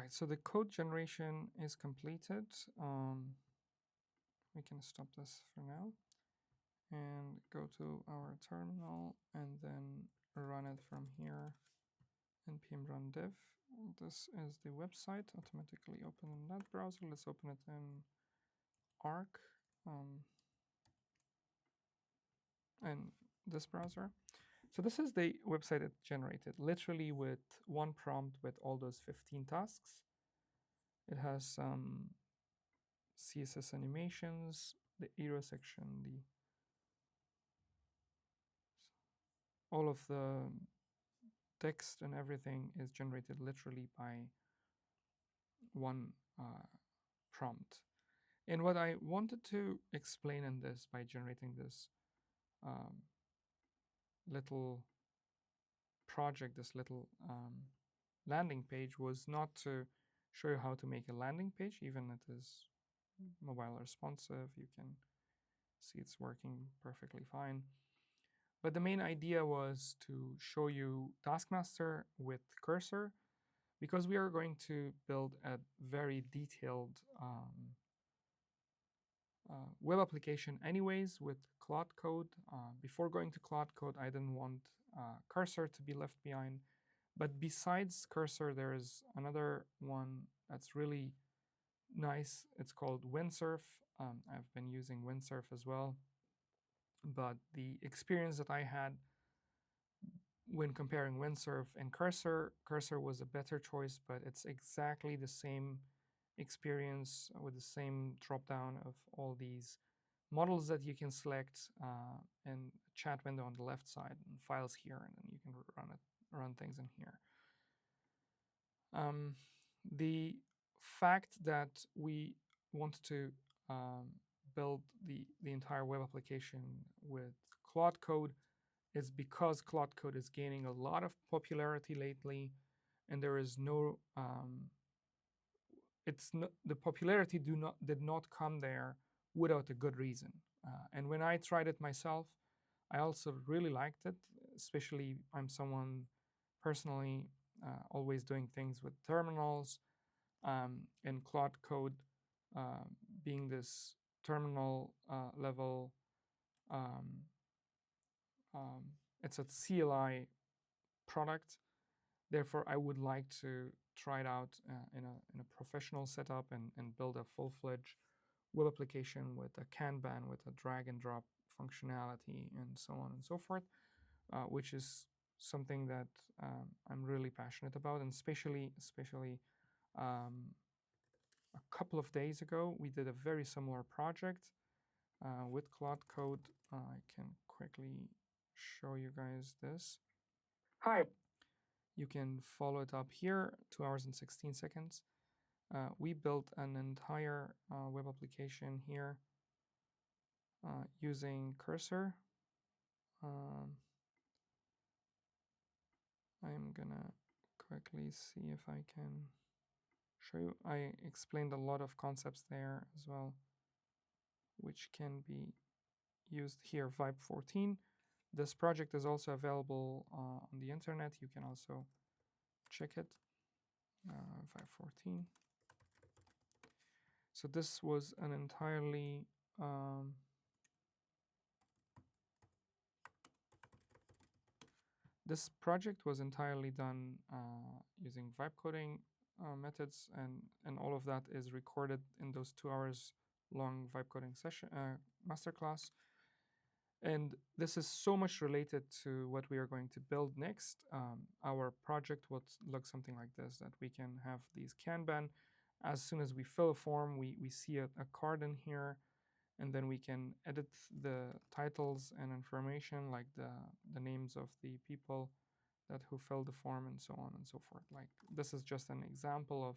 right, so the code generation is completed. We can stop this for now and go to our terminal and then run it from here. npm run dev. This is the website automatically open in that browser. Let's open it in Arc in this browser. So this is the website it generated, literally with one prompt with all those 15 tasks. It has some CSS animations, the era section, all of the text and everything is generated literally by one prompt. And what I wanted to explain in this by generating this um, little project, this little landing page, was not to show you how to make a landing page, even it is mobile responsive. You can see it's working perfectly fine. But the main idea was to show you Taskmaster with cursor, because we are going to build a very detailed web application anyways with Claude Code. Before going to Claude Code, I didn't want cursor to be left behind. But besides cursor, there is another one that's really nice. It's called Windsurf. I've been using Windsurf as well. But the experience that I had when comparing Windsurf and Cursor, Cursor was a better choice, but it's exactly the same experience with the same drop-down of all these models that you can select and chat window on the left side and files here, and then you can run things in here. The fact that we want to build the entire web application with Claude Code is because Claude Code is gaining a lot of popularity lately, and there is no the popularity did not come there without a good reason. And when I tried it myself, I also really liked it. Especially, I'm someone personally always doing things with terminals, and Claude Code being this terminal level. Um, it's a CLI product. Therefore, I would like to try it out in a professional setup and build a full-fledged web application with a Kanban, with a drag and drop functionality, and so on and so forth, which is something that I'm really passionate about. And especially a couple of days ago, we did a very similar project with Claude Code. I can quickly show you guys this. Hi. You can follow it up here, 2 hours and 16 seconds. We built an entire web application here using Cursor. I'm gonna quickly see if I can show you. I explained a lot of concepts there as well, which can be used here. Vibe 14. This project is also available on the internet. You can also check it. Vibe 14. So this was an entirely this project was entirely done using vibe coding methods, and all of that is recorded in those 2 hours long vibe coding session masterclass. And this is so much related to what we are going to build next. Our project would look something like this, that we can have these Kanban. As soon as we fill a form, we see a card in here, and then we can edit the titles and information, like the names of the people that who filled the form, and so on and so forth. Like, this is just an example of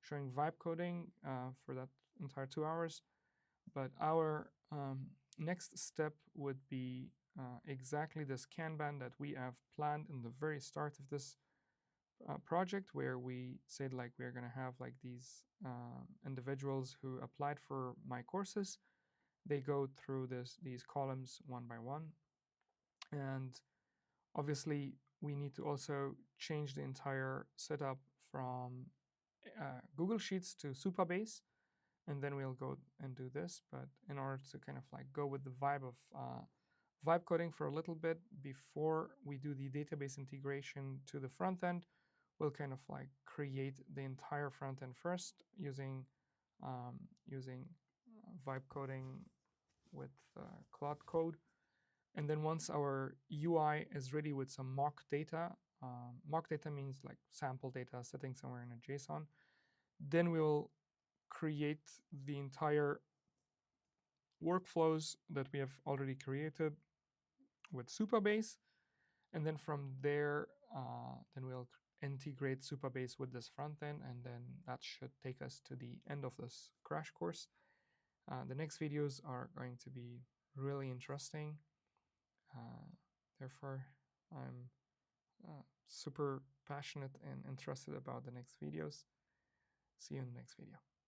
showing vibe coding for that entire 2 hours. But our next step would be exactly this Kanban that we have planned in the very start of this project, where we said, like, we're going to have like these individuals who applied for my courses. They go through these columns one by one, and obviously we need to also change the entire setup from Google Sheets to Supabase, and then we'll go and do this. But in order to kind of like go with the vibe of vibe coding for a little bit before we do the database integration to the front end, we'll kind of like create the entire front end first using vibe coding with Claude Code. And then once our UI is ready with some mock data means like sample data sitting somewhere in a JSON, then we will create the entire workflows that we have already created with Supabase. And then from there, then we'll integrate Supabase with this front end, and then that should take us to the end of this crash course. The next videos are going to be really interesting. Therefore, I'm super passionate and interested about the next videos. See you in the next video.